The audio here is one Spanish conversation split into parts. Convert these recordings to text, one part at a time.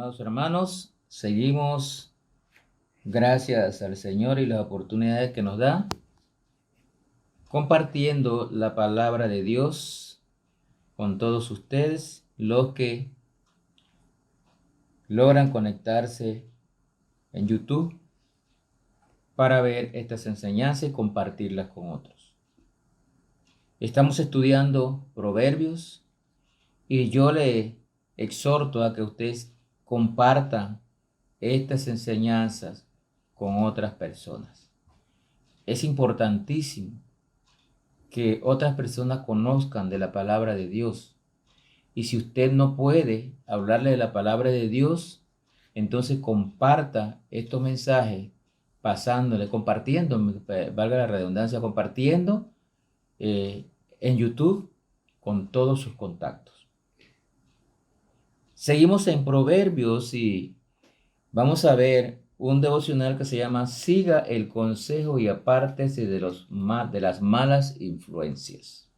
Amados hermanos, seguimos, gracias al Señor y las oportunidades que nos da, compartiendo la palabra de Dios con todos ustedes, los que logran conectarse en YouTube para ver estas enseñanzas y compartirlas con otros. Estamos estudiando Proverbios y yo le exhorto a que ustedes compartan estas enseñanzas con otras personas. Es importantísimo que otras personas conozcan de la palabra de Dios. Y si usted no puede hablarle de la palabra de Dios, entonces comparta estos mensajes compartiendo, valga la redundancia, compartiendo en YouTube con todos sus contactos. Seguimos en Proverbios y vamos a ver un devocional que se llama Siga el consejo y apártese de las malas influencias.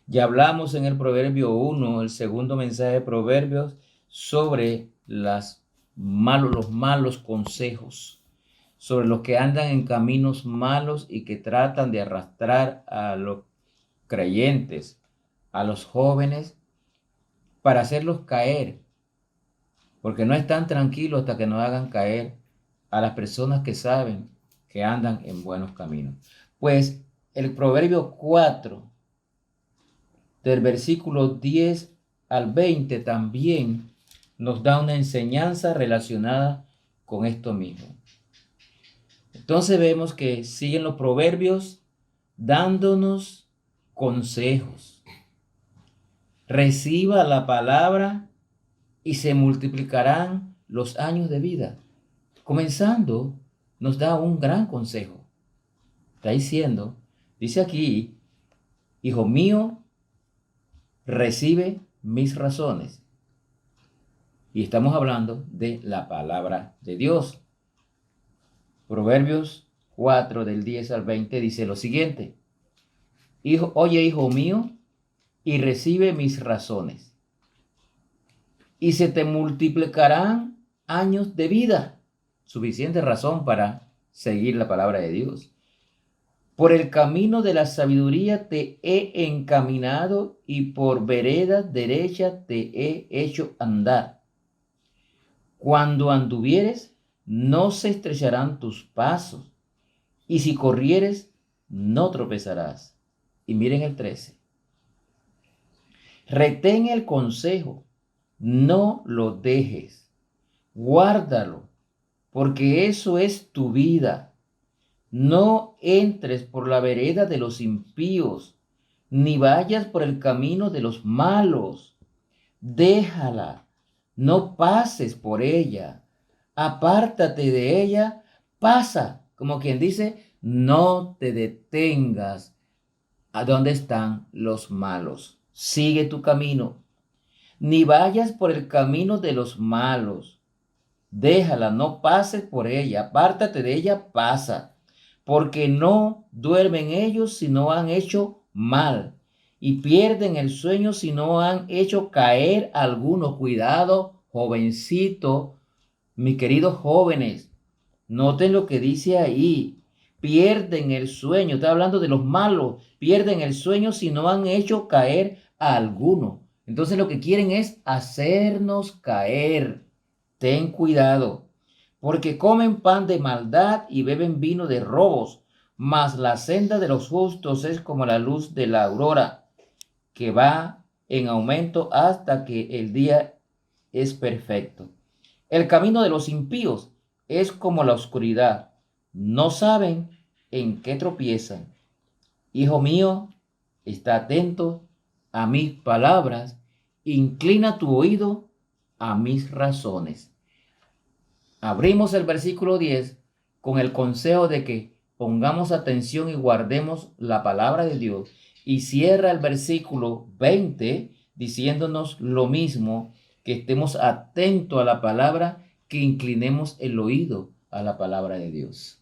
Ya hablamos en el Proverbio 1, el segundo mensaje de Proverbios, sobre los malos consejos, sobre los que andan en caminos malos y que tratan de arrastrar a los creyentes, a los jóvenes, para hacerlos caer, porque no están tranquilos hasta que no hagan caer a las personas que saben que andan en buenos caminos. Pues el Proverbio 4, del versículo 10 al 20, también nos da una enseñanza relacionada con esto mismo. Entonces vemos que siguen los proverbios dándonos consejos. Reciba la palabra y se multiplicarán los años de vida. Comenzando, nos da un gran consejo. Está diciendo, dice aquí, hijo mío, recibe mis razones. Y estamos hablando de la palabra de Dios. Proverbios 4, del 10 al 20, dice lo siguiente. Oye, hijo mío, y recibe mis razones. Y se te multiplicarán años de vida. Suficiente razón para seguir la palabra de Dios. Por el camino de la sabiduría te he encaminado y por veredas derechas te he hecho andar. Cuando anduvieres, no se estrecharán tus pasos, y si corrieres, no tropezarás. Y miren el 13. Retén el consejo, no lo dejes, guárdalo, porque eso es tu vida. No entres por la vereda de los impíos, ni vayas por el camino de los malos. Déjala, no pases por ella, apártate de ella, pasa, como quien dice, no te detengas a donde están los malos. Sigue tu camino, ni vayas por el camino de los malos. Déjala, no pases por ella, apártate de ella, pasa, porque no duermen ellos si no han hecho mal, y pierden el sueño si no han hecho caer a alguno. Cuidado, jovencito, mis queridos jóvenes, noten lo que dice ahí. Pierden el sueño, está hablando de los malos, pierden el sueño si no han hecho caer a alguno. Entonces lo que quieren es hacernos caer. Ten cuidado, porque comen pan de maldad y beben vino de robos, mas la senda de los justos es como la luz de la aurora, que va en aumento hasta que el día es perfecto. El camino de los impíos es como la oscuridad, no saben en qué tropiezan. Hijo mío, está atento a mis palabras, inclina tu oído a mis razones. Abrimos el versículo 10 con el consejo de que pongamos atención y guardemos la palabra de Dios. Y cierra el versículo 20 diciéndonos lo mismo, que estemos atentos a la palabra, que inclinemos el oído a la palabra de Dios.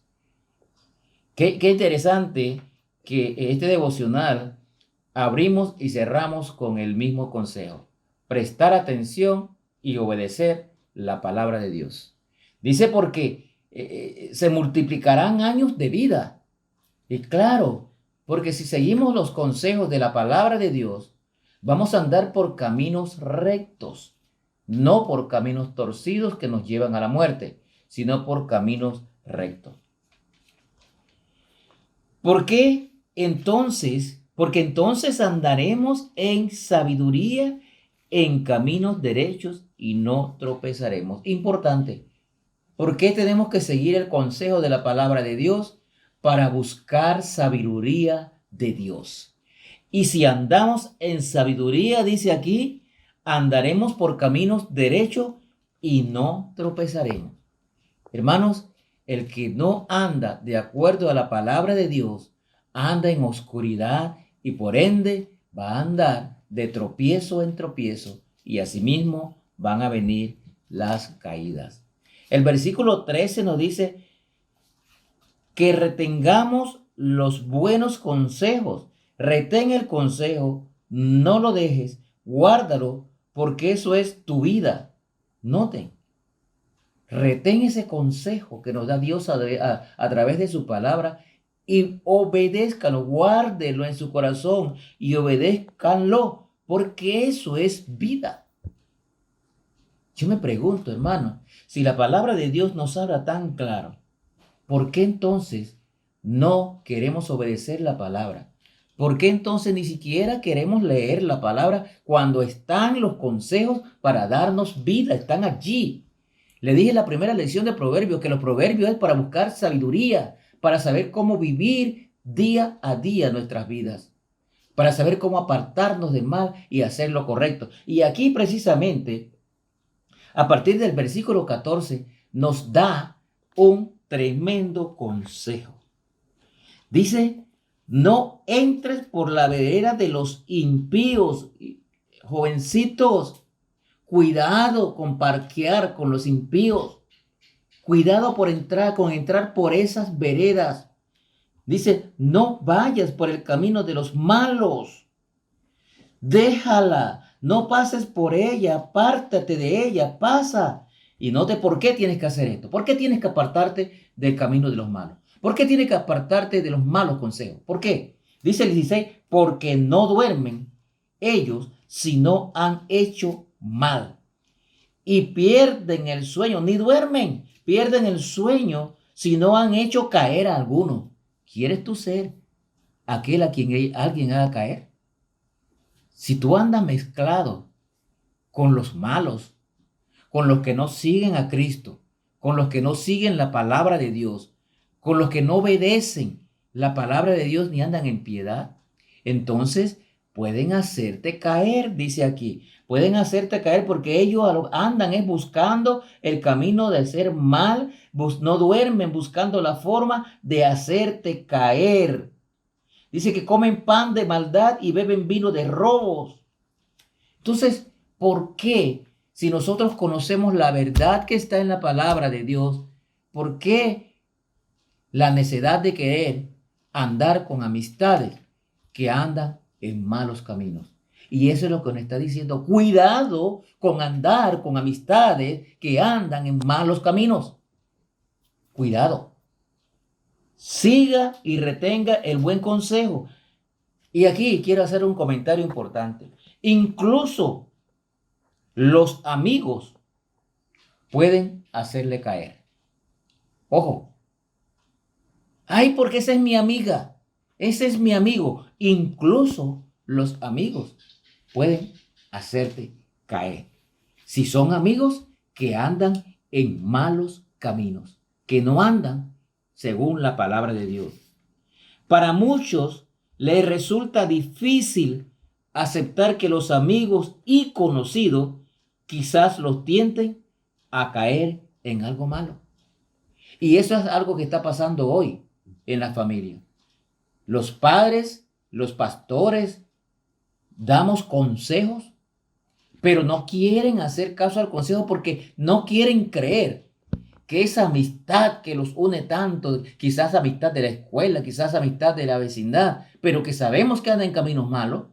Qué interesante que este devocional abrimos y cerramos con el mismo consejo. Prestar atención y obedecer la palabra de Dios. Dice porque se multiplicarán años de vida. Y claro, porque si seguimos los consejos de la palabra de Dios, vamos a andar por caminos rectos, no por caminos torcidos que nos llevan a la muerte, sino por caminos rectos. ¿Por qué entonces? Porque entonces andaremos en sabiduría, en caminos derechos y no tropezaremos. Importante. ¿Por qué tenemos que seguir el consejo de la palabra de Dios? Para buscar sabiduría de Dios. Y si andamos en sabiduría, dice aquí, andaremos por caminos derechos y no tropezaremos. Hermanos, el que no anda de acuerdo a la palabra de Dios, anda en oscuridad y por ende va a andar de tropiezo en tropiezo y asimismo van a venir las caídas. El versículo 13 nos dice que retengamos los buenos consejos. Retén el consejo, no lo dejes, guárdalo, porque eso es tu vida. Noten, retén ese consejo que nos da Dios a través de su palabra y obedézcalo, guárdelo en su corazón y obedézcanlo, porque eso es vida. Yo me pregunto, hermano, si la palabra de Dios nos habla tan claro, ¿por qué entonces no queremos obedecer la palabra? ¿Por qué entonces ni siquiera queremos leer la palabra cuando están los consejos para darnos vida? Están allí. Le dije en la primera lección de Proverbios que los proverbios es para buscar sabiduría, para saber cómo vivir día a día nuestras vidas, para saber cómo apartarnos del mal y hacer lo correcto. Y aquí precisamente, a partir del versículo 14, nos da un tremendo consejo. Dice, no entres por la vereda de los impíos. Jovencitos, cuidado con parquear con los impíos. Cuidado con entrar por esas veredas. Dice, no vayas por el camino de los malos. Déjala, no pases por ella, apártate de ella, pasa. Y note por qué tienes que hacer esto. ¿Por qué tienes que apartarte del camino de los malos? ¿Por qué tienes que apartarte de los malos consejos? ¿Por qué? Dice el 16, porque no duermen ellos si no han hecho mal. Y pierden el sueño, ni duermen, pierden el sueño si no han hecho caer a alguno. ¿Quieres tú ser aquel a quien alguien haga caer? Si tú andas mezclado con los malos, con los que no siguen a Cristo, con los que no siguen la palabra de Dios, con los que no obedecen la palabra de Dios ni andan en piedad, entonces pueden hacerte caer, dice aquí. Pueden hacerte caer porque ellos andan buscando el camino de hacer mal, no duermen buscando la forma de hacerte caer. Dice que comen pan de maldad y beben vino de robos. Entonces, ¿por qué? Si nosotros conocemos la verdad que está en la palabra de Dios, ¿por qué la necesidad de querer andar con amistades que andan en malos caminos? Y eso es lo que nos está diciendo. Cuidado con andar con amistades que andan en malos caminos. Cuidado. Siga y retenga el buen consejo. Y aquí quiero hacer un comentario importante. Incluso los amigos pueden hacerle caer. Ojo. Ay, porque esa es mi amiga. Ese es mi amigo. Incluso los amigos pueden hacerte caer. Si son amigos que andan en malos caminos, que no andan según la palabra de Dios. Para muchos les resulta difícil aceptar que los amigos y conocidos quizás los tienten a caer en algo malo. Y eso es algo que está pasando hoy en la familia. Los padres, los pastores, damos consejos, pero no quieren hacer caso al consejo porque no quieren creer que esa amistad que los une tanto, quizás amistad de la escuela, quizás amistad de la vecindad, pero que sabemos que anda en caminos malos,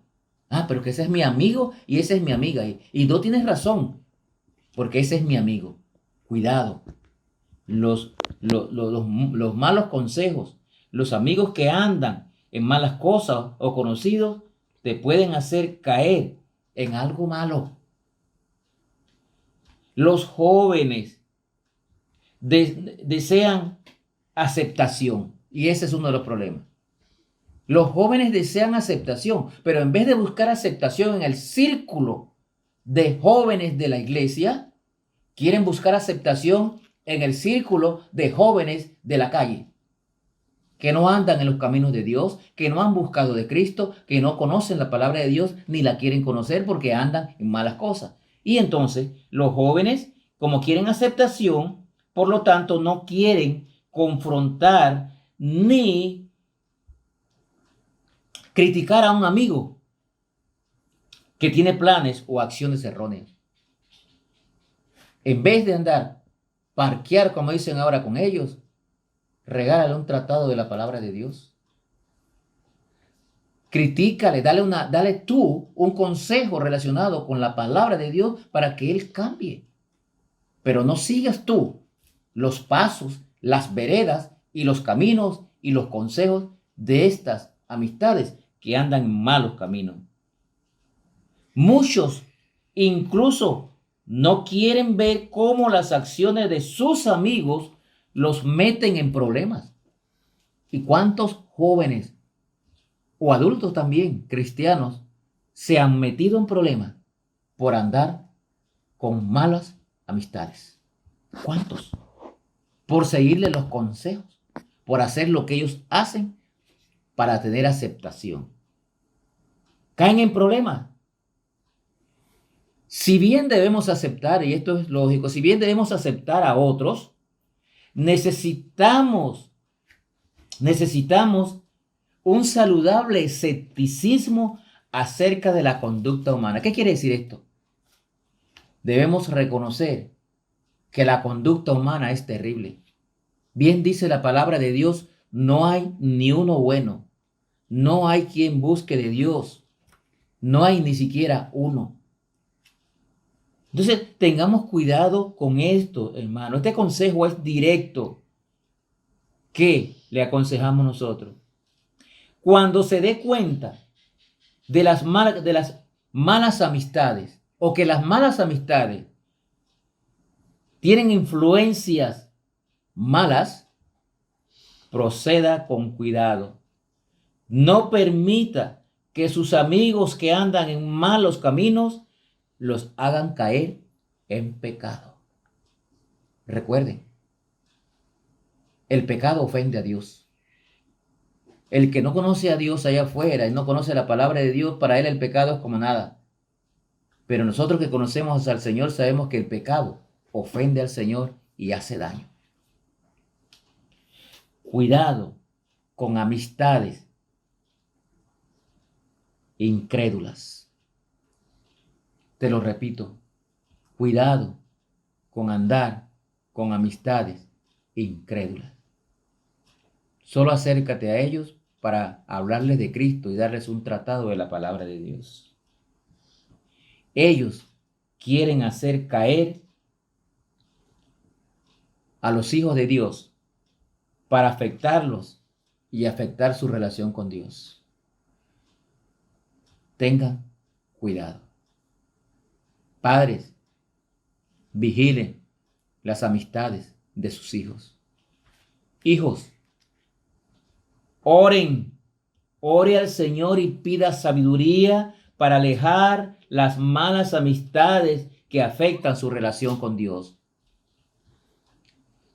pero que ese es mi amigo y esa es mi amiga. Y no tienes razón. porque ese es mi amigo. Cuidado. Los malos consejos, los amigos que andan en malas cosas o conocidos, te pueden hacer caer en algo malo. Los jóvenes desean aceptación y ese es uno de los problemas. Los jóvenes desean aceptación, pero en vez de buscar aceptación en el círculo de jóvenes de la iglesia, quieren buscar aceptación en el círculo de jóvenes de la calle, que no andan en los caminos de Dios, que no han buscado de Cristo, que no conocen la palabra de Dios ni la quieren conocer porque andan en malas cosas. Y entonces los jóvenes, como quieren aceptación, por lo tanto no quieren confrontar ni criticar a un amigo que tiene planes o acciones erróneas. En vez de andar, parquear, como dicen ahora con ellos, regálale un tratado de la palabra de Dios. Critícale, dale tú un consejo relacionado con la palabra de Dios para que él cambie. Pero no sigas tú los pasos, las veredas y los caminos y los consejos de estas amistades que andan en malos caminos. Muchos incluso no quieren ver cómo las acciones de sus amigos los meten en problemas. ¿Y cuántos jóvenes o adultos también, cristianos, se han metido en problemas por andar con malas amistades? ¿Cuántos? Por seguirle los consejos, por hacer lo que ellos hacen para tener aceptación. Caen en problemas. Si bien debemos aceptar, y esto es lógico, si bien debemos aceptar a otros, necesitamos un saludable escepticismo acerca de la conducta humana. ¿Qué quiere decir esto? Debemos reconocer que la conducta humana es terrible. Bien dice la palabra de Dios, no hay ni uno bueno. No hay quien busque de Dios. No hay ni siquiera uno. Entonces, tengamos cuidado con esto, hermano. Este consejo es directo. ¿Qué le aconsejamos nosotros? Cuando se dé cuenta de las malas amistades o que las malas amistades tienen influencias malas, proceda con cuidado. No permita que sus amigos que andan en malos caminos los hagan caer en pecado. Recuerden, el pecado ofende a Dios. El que no conoce a Dios allá afuera y no conoce la palabra de Dios, para él el pecado es como nada. Pero nosotros que conocemos al Señor sabemos que el pecado ofende al Señor y hace daño. Cuidado con amistades incrédulas. Te lo repito, cuidado con andar con amistades incrédulas. Solo acércate a ellos para hablarles de Cristo y darles un tratado de la palabra de Dios. Ellos quieren hacer caer a los hijos de Dios para afectarlos y afectar su relación con Dios. Tengan cuidado. Padres, vigilen las amistades de sus hijos. Hijos, ore al Señor y pida sabiduría para alejar las malas amistades que afectan su relación con Dios.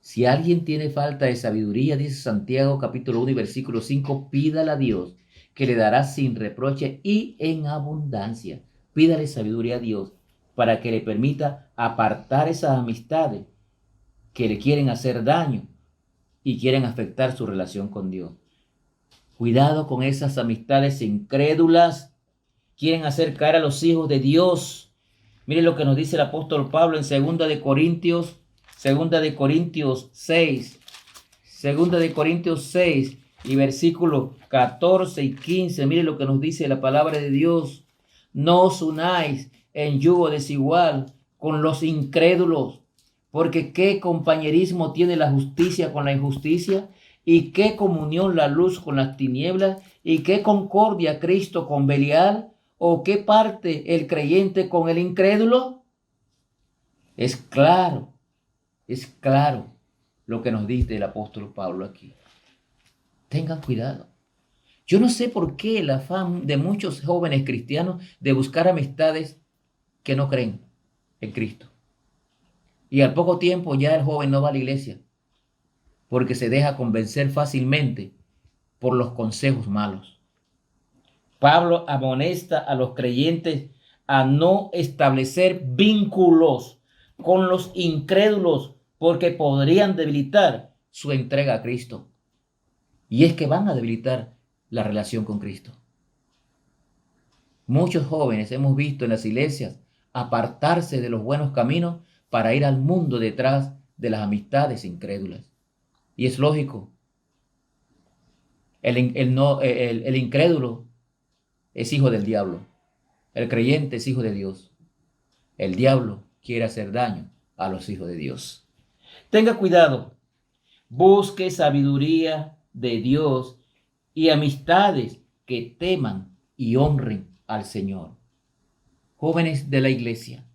Si alguien tiene falta de sabiduría, dice Santiago capítulo 1 y versículo 5, pídala a Dios, que le dará sin reproche y en abundancia. Pídale sabiduría a Dios para que le permita apartar esas amistades que le quieren hacer daño y quieren afectar su relación con Dios. Cuidado con esas amistades incrédulas. Quieren hacer caer a los hijos de Dios. Miren lo que nos dice el apóstol Pablo en 2 de Corintios 6. 2 de Corintios 6 y versículos 14 y 15. Miren lo que nos dice la palabra de Dios. No os unáis en yugo desigual con los incrédulos, porque qué compañerismo tiene la justicia con la injusticia, y qué comunión la luz con las tinieblas, y qué concordia Cristo con Belial, o qué parte el creyente con el incrédulo. Es claro lo que nos dice el apóstol Pablo aquí. Tengan cuidado. Yo no sé por qué el afán de muchos jóvenes cristianos de buscar amistades que no creen en Cristo. Y al poco tiempo ya el joven no va a la iglesia porque se deja convencer fácilmente por los consejos malos. Pablo amonesta a los creyentes a no establecer vínculos con los incrédulos porque podrían debilitar su entrega a Cristo. Y es que van a debilitar la relación con Cristo. Muchos jóvenes hemos visto en las iglesias apartarse de los buenos caminos para ir al mundo detrás de las amistades incrédulas. Y es lógico. El incrédulo es hijo del diablo. El creyente es hijo de Dios. El diablo quiere hacer daño a los hijos de Dios. Tenga cuidado. Busque sabiduría de Dios y amistades que teman y honren al Señor. Jóvenes de la iglesia,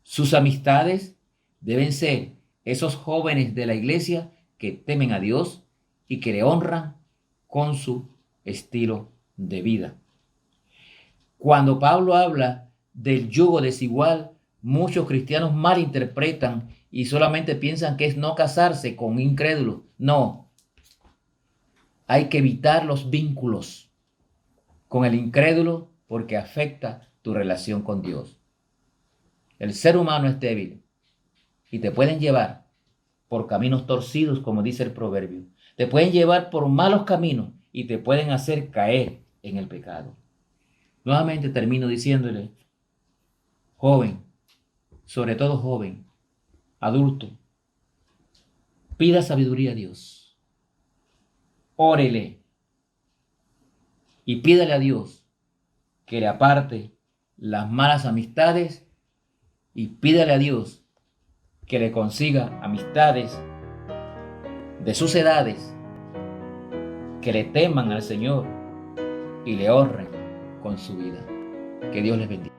sus amistades deben ser esos jóvenes de la iglesia que temen a Dios y que le honran con su estilo de vida. Cuando Pablo habla del yugo desigual, muchos cristianos malinterpretan y solamente piensan que es no casarse con incrédulos. No, hay que evitar los vínculos con el incrédulo porque afecta tu relación con Dios. El ser humano es débil y te pueden llevar por caminos torcidos, como dice el proverbio. Te pueden llevar por malos caminos y te pueden hacer caer en el pecado. Nuevamente termino diciéndole, joven, sobre todo joven, adulto, pida sabiduría a Dios. Órele y pídale a Dios que le aparte las malas amistades y pídale a Dios que le consiga amistades de sus edades que le teman al Señor y le honren con su vida. Que Dios les bendiga.